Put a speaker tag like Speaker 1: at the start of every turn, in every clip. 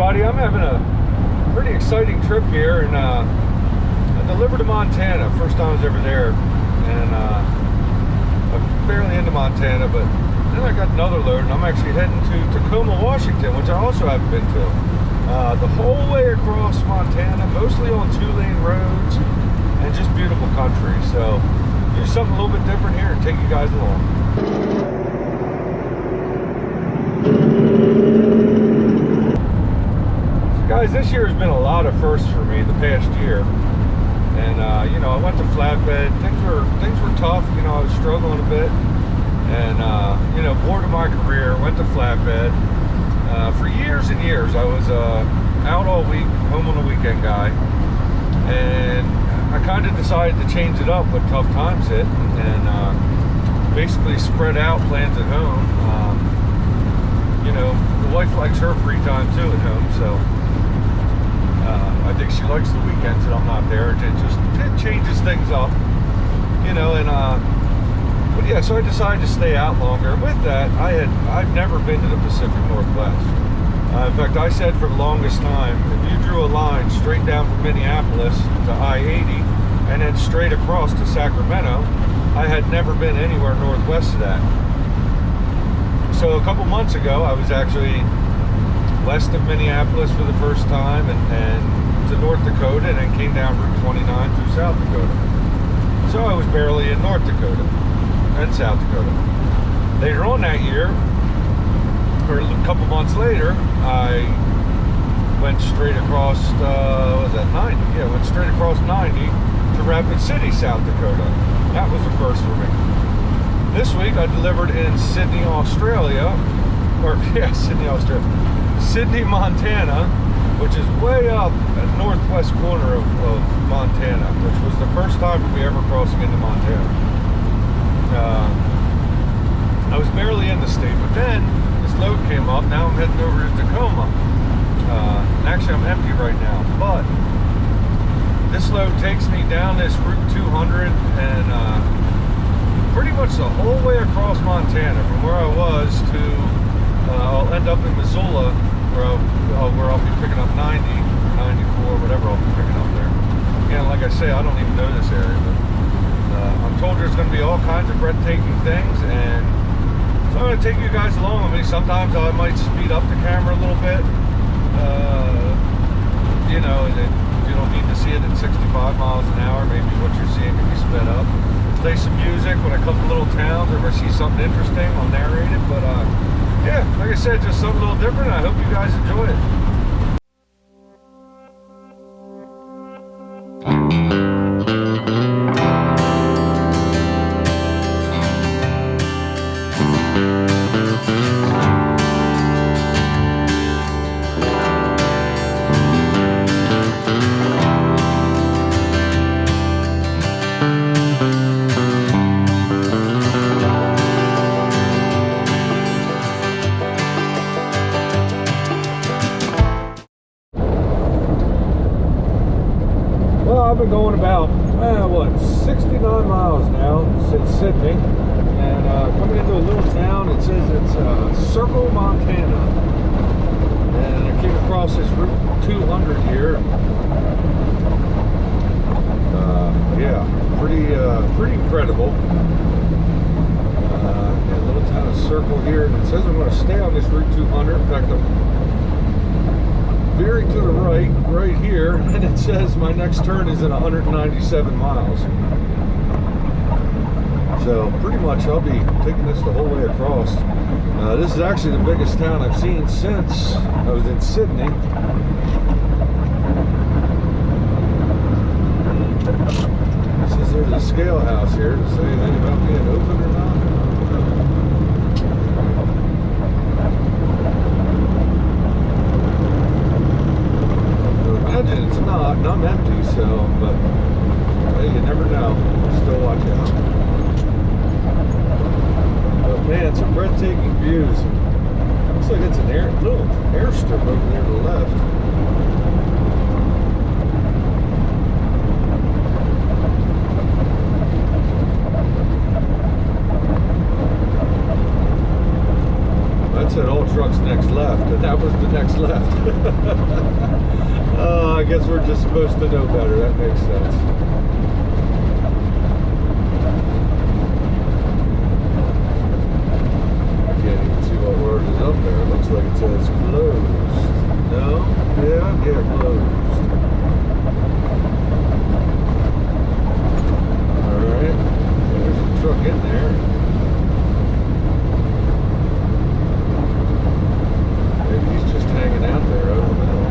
Speaker 1: everybody. I'm having a pretty exciting trip here, and I delivered to Montana. First time I was ever there, and I'm barely into Montana, but then I got another load, and I'm actually heading to Tacoma, Washington, which I also haven't been to. The whole way across Montana, mostly on 2-lane roads, and just beautiful country. So do something a little bit different here and take you guys along. Guys, this year has been a lot of firsts for me the past year, and you know, I went to flatbed. Things were tough. You know, I was struggling a bit, and you know, bored of my career, went to flatbed. For years and years, I was out all week, home on the weekend guy, and I kind of decided to change it up when tough times hit, and basically spread out plans at home. You know, the wife likes her free time too at home, so. I think she likes the weekends that I'm not there. It changes things up, you know. And but yeah, so I decided to stay out longer. And with that, I've never been to the Pacific Northwest. In fact, I said for the longest time, if you drew a line straight down from Minneapolis to I-80 and then straight across to Sacramento, I had never been anywhere northwest of that. So a couple months ago, I was actually west of Minneapolis for the first time, and to North Dakota, and then came down Route 29 through South Dakota. So I was barely in North Dakota and South Dakota. Later on that year, or a couple months later, I went straight across, what was that, 90? Yeah, went straight across 90 to Rapid City, South Dakota. That was the first for me. This week I delivered in Sydney, Australia, or yeah, Sydney, Australia. Sydney, Montana, which is way up at the northwest corner of Montana, which was the first time for me ever crossing into Montana. I was barely in the state, but then this load came up. Now I'm heading over to Tacoma. Actually, I'm empty right now, but this load takes me down this Route 200 and pretty much the whole way across Montana, from where I was to I'll end up in Missoula, where I'll be picking up 90, 94, whatever I'll be picking up there. Again, like I say, I don't even know this area, but I'm told there's going to be all kinds of breathtaking things, and so I'm going to take you guys along with me. Sometimes I might speed up the camera a little bit. You know, you don't need to see it at 65 miles an hour. Maybe what you're seeing can be sped up. Play some music when I come to little towns, or if I see something interesting, I'll narrate it, but yeah, like I said, just something a little different. I hope you guys enjoy it. I've been going about, 69 miles now since Sydney, and coming into a little town. It says it's Circle, Montana, and I came across this Route 200 here. Yeah, pretty incredible. Yeah, a little town of Circle here, and it says I'm going to stay on this Route 200. In fact, I'm veering to the right here, and it says my next turn is at 197 miles. So pretty much I'll be taking this the whole way across. This is actually the biggest town I've seen since I was in Sydney. It says there's a scale house here. Does it say anything about being open or not? It's not, and I'm empty, so, but hey, you never know. Still watch out. But man, some breathtaking views. Looks like it's a little airstrip over there to the left. That said all truck truck's next left, and that was the next left. I guess we're just supposed to know better. That makes sense. I can't even see what word is up there. It looks like it says closed. No? Yeah, closed. Alright. There's a truck in there. Maybe he's just hanging out there. I don't know.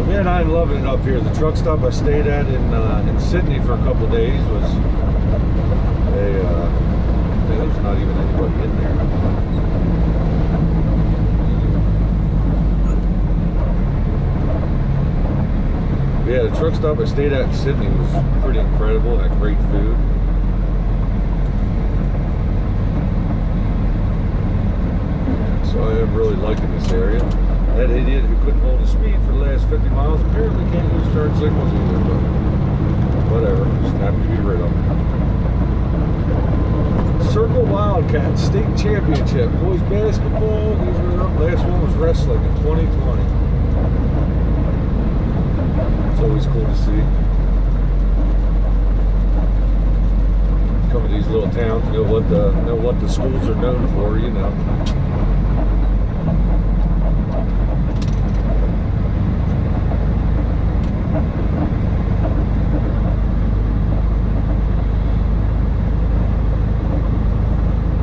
Speaker 1: Man, I'm loving it up here. The truck stop I stayed at in Sydney for a couple days was there's not even anybody in there. Yeah, the truck stop I stayed at in Sydney was pretty incredible. Had great food. So I am really liking this area. That idiot who couldn't hold his speed for the last 50 miles apparently can't use turn signals either, but whatever. Just happy to be rid of them. Circle Wildcats State Championship. Boys basketball. These were up. Last one was wrestling in 2020. It's always cool to see. Come to these little towns, know what the schools are known for, you know.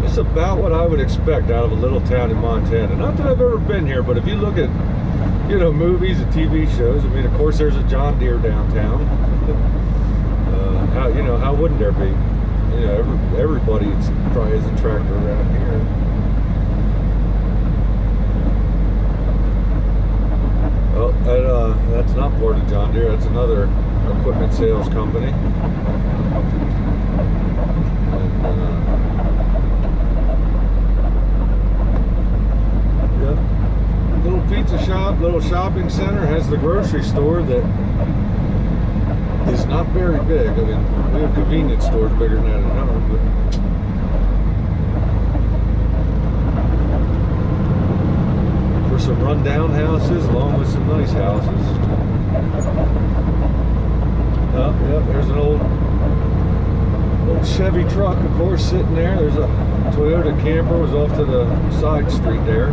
Speaker 1: It's about what I would expect out of a little town in Montana. Not that I've ever been here, but if you look at, you know, movies and TV shows, I mean, of course, there's a John Deere downtown. How wouldn't there be? You know, everybody probably has a tractor around here. Oh, that's not part of John Deere. That's another equipment sales company. Little pizza shop, little shopping center, has the grocery store that is not very big. I mean, we have convenience stores bigger than that at home, but for some rundown houses along with some nice houses. Oh, yep, there's an old Chevy truck, of course, sitting there. There's a Toyota Camper was off to the side street there.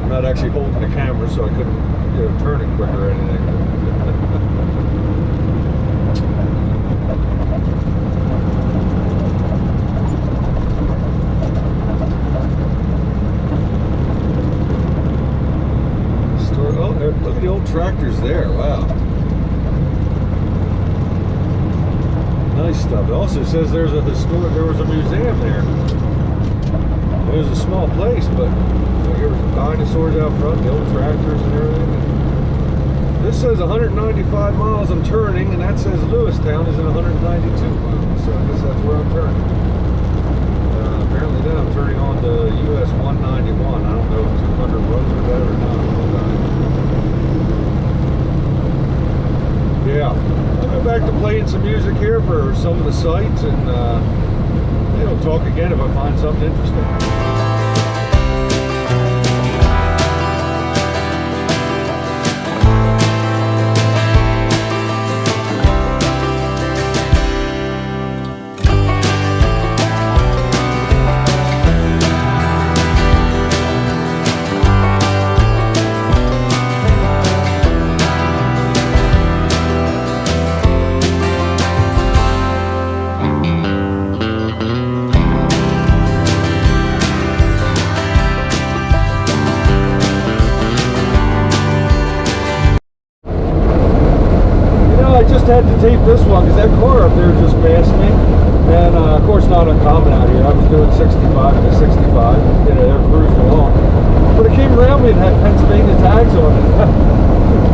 Speaker 1: I'm not actually holding the camera, so I couldn't, you know, turn it quick or anything. Oh, look at the old tractors there. Wow. Nice stuff. It also says there was a museum there. It was a small place, but there was dinosaurs out front, the old tractors and everything. This says 195 miles I'm turning, and that says Lewistown is in 192 miles, so I guess that's where I'm turning. Apparently then I'm turning on to US 191. I don't know if 200 roads are better or not. Yeah, I'll go back to playing some music here for some of the sites, and we'll talk again if I find something interesting. Had to tape this one because that car up there just passed me, and of course not uncommon out here. I was doing 65 to 65, you know, they're cruising along, but it came around me and had Pennsylvania tags on it. I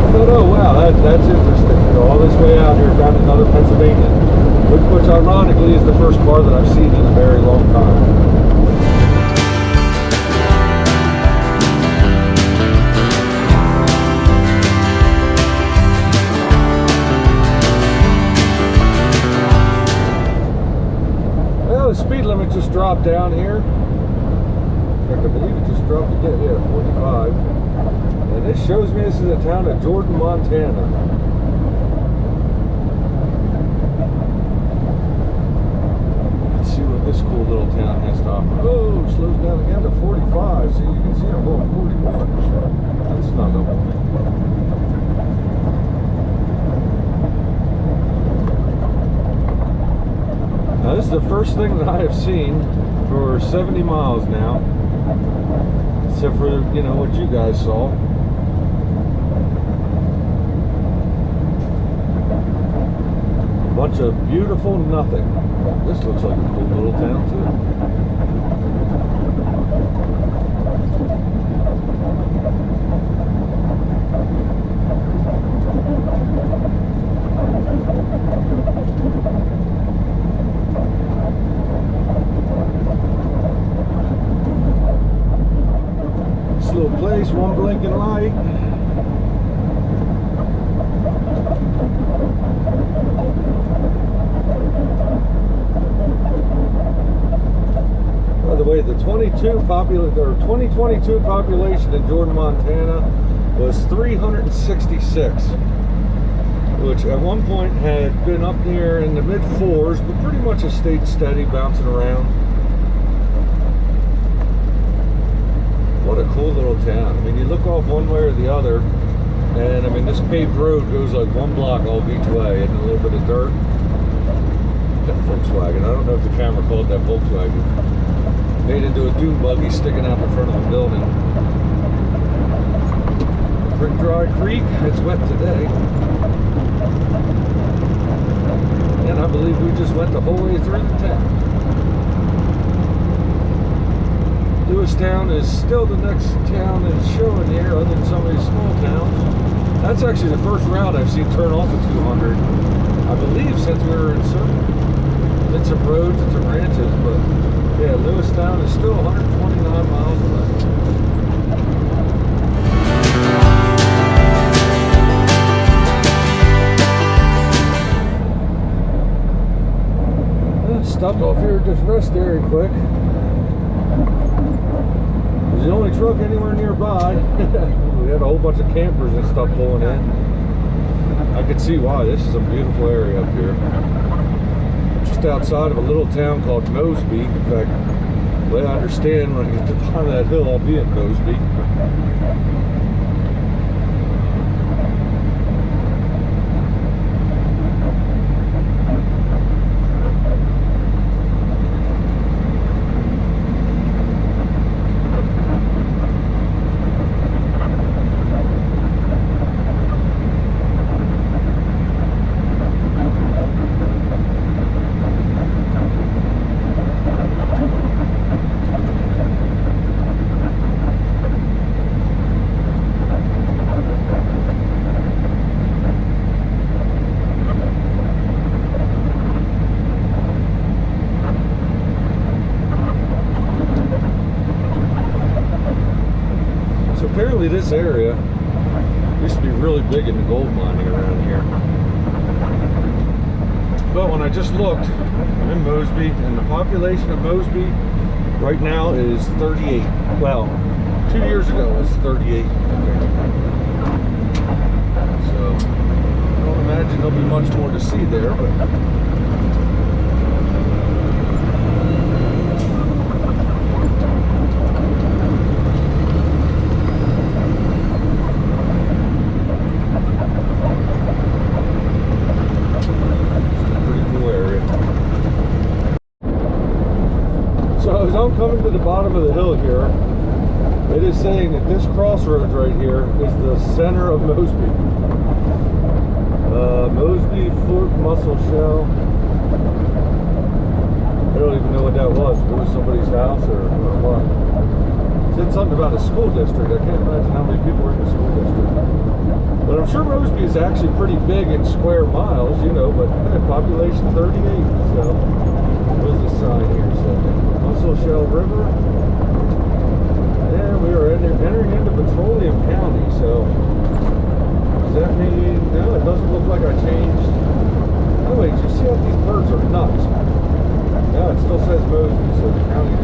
Speaker 1: thought, oh wow, that's interesting. You know, all this way out here, found another Pennsylvania, which ironically is the first car that I've seen in a very long time. The speed limit just drop down here. In fact, I believe it just dropped again. Yeah, 45. And this shows me this is the town of Jordan, Montana. Let's see what this cool little town has to offer. Oh, it slows down again to 45. See, you can see I'm going 41. That's not normal. Now, this is the first thing that I have seen for 70 miles now. Except for, you know, what you guys saw. A bunch of beautiful nothing. This looks like a cool little town too. This little place, one blinking light. By the way, the 2022 population in Jordan, Montana was 366, which at one point had been up near in the mid 4s, but pretty much has stayed steady, bouncing around. What a cool little town. I mean, you look off one way or the other, and I mean, this paved road goes like one block all each way, and a little bit of dirt. That Volkswagen, I don't know if the camera caught that Volkswagen. Made into a dune buggy sticking out the front of the building. Brick Dry Creek, it's wet today. And I believe we just went the whole way through the town. Lewistown is still the next town that's showing here, other than some of these small towns. That's actually the first route I've seen turn off at 200. I believe since we were in Circle. It's some roads and some ranches, but yeah, Lewistown is still 129 miles away. Stopped off here at this rest area quick. It's the only truck anywhere nearby. We had a whole bunch of campers and stuff pulling in. I could see why. This is a beautiful area up here. Just outside of a little town called Mosby. In fact, the way I understand, when I get to the top of that hill, I'll be in Mosby. Apparently this area used to be really big in the gold mining around here. But when I just looked, I'm in Mosby, and the population of Mosby right now is 38. Well, 2 years ago it was 38. So I don't imagine there'll be much more to see there, but I'm coming to the bottom of the hill here. It is saying that this crossroads right here is the center of Mosby. Mosby Fort Muscle Shell. I don't even know what that was. If it was somebody's house or what. It said something about a school district. I can't imagine how many people are in the school district. But I'm sure Mosby is actually pretty big in square miles, you know, but population 38. So there's a sign here. So Muscle Shell River. Yeah, we are entering into Petroleum County, so does that mean, no, it doesn't look like I changed. Oh wait, you see how these birds are nuts? No, it still says Mosby, so the county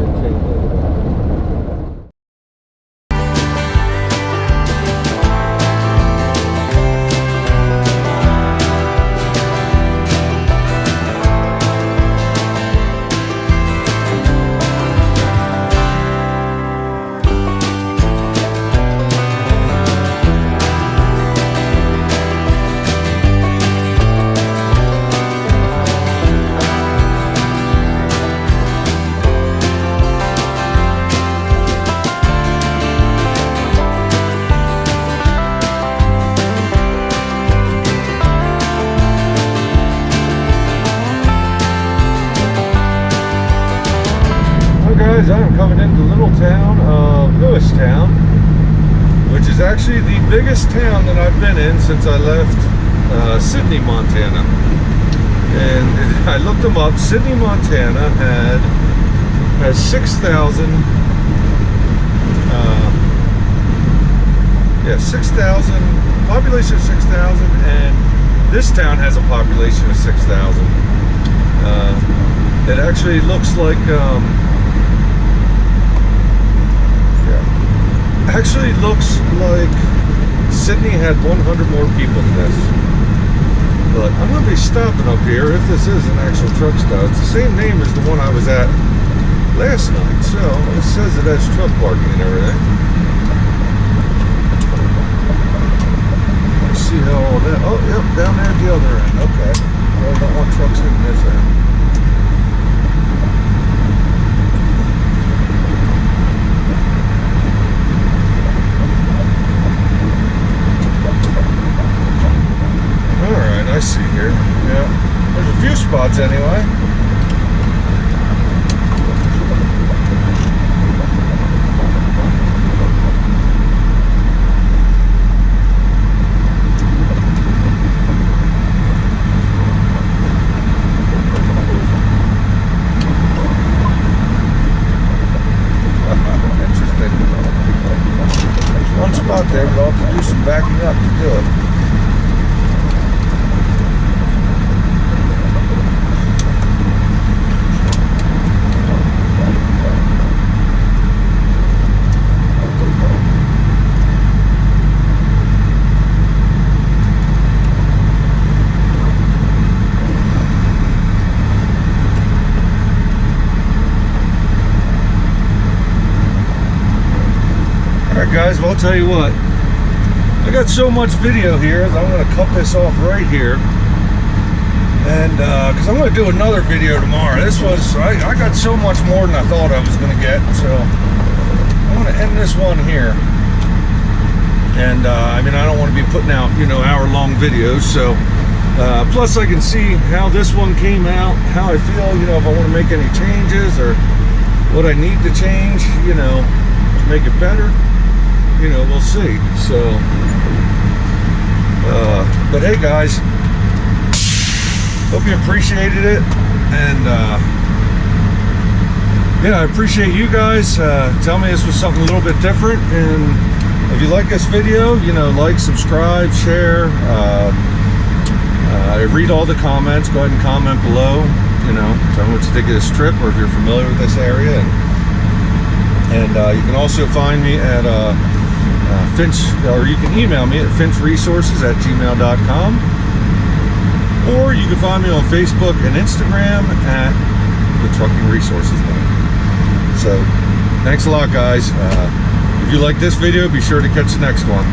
Speaker 1: town of Lewistown, which is actually the biggest town that I've been in since I left Sidney, Montana. And I looked them up. Sidney, Montana has 6,000. 6,000, population of 6,000, and this town has a population of 6,000. It actually looks like, actually looks like Sydney had 100 more people than this. But I'm going to be stopping up here if this is an actual truck stop. It's the same name as the one I was at last night, so it says it has truck parking and everything. See how all that, oh yep, down there at the other end, okay. Well, I don't want trucks in this end. Alright, I see here, yeah. There's a few spots anyway. Spot there, but I'll have to do some backing up to do it. Guys, well, I'll tell you what, I got so much video here that I'm going to cut this off right here, and because I'm going to do another video tomorrow. This was, I got so much more than I thought I was going to get, so I'm going to end this one here. And I mean, I don't want to be putting out, you know, hour-long videos, so plus I can see how this one came out, how I feel, you know, if I want to make any changes or what I need to change, you know, to make it better. You know, we'll see. So, but hey guys, hope you appreciated it, and yeah, I appreciate you guys. Tell me this was something a little bit different, and if you like this video, you know, like, subscribe, share. I read all the comments. Go ahead and comment below. You know, tell me what you think of this trip, or if you're familiar with this area, and you can also find me at Finch, or you can email me at finchresources@gmail.com, or you can find me on Facebook and Instagram at the Trucking Resources Link. So, thanks a lot, guys. If you like this video, be sure to catch the next one.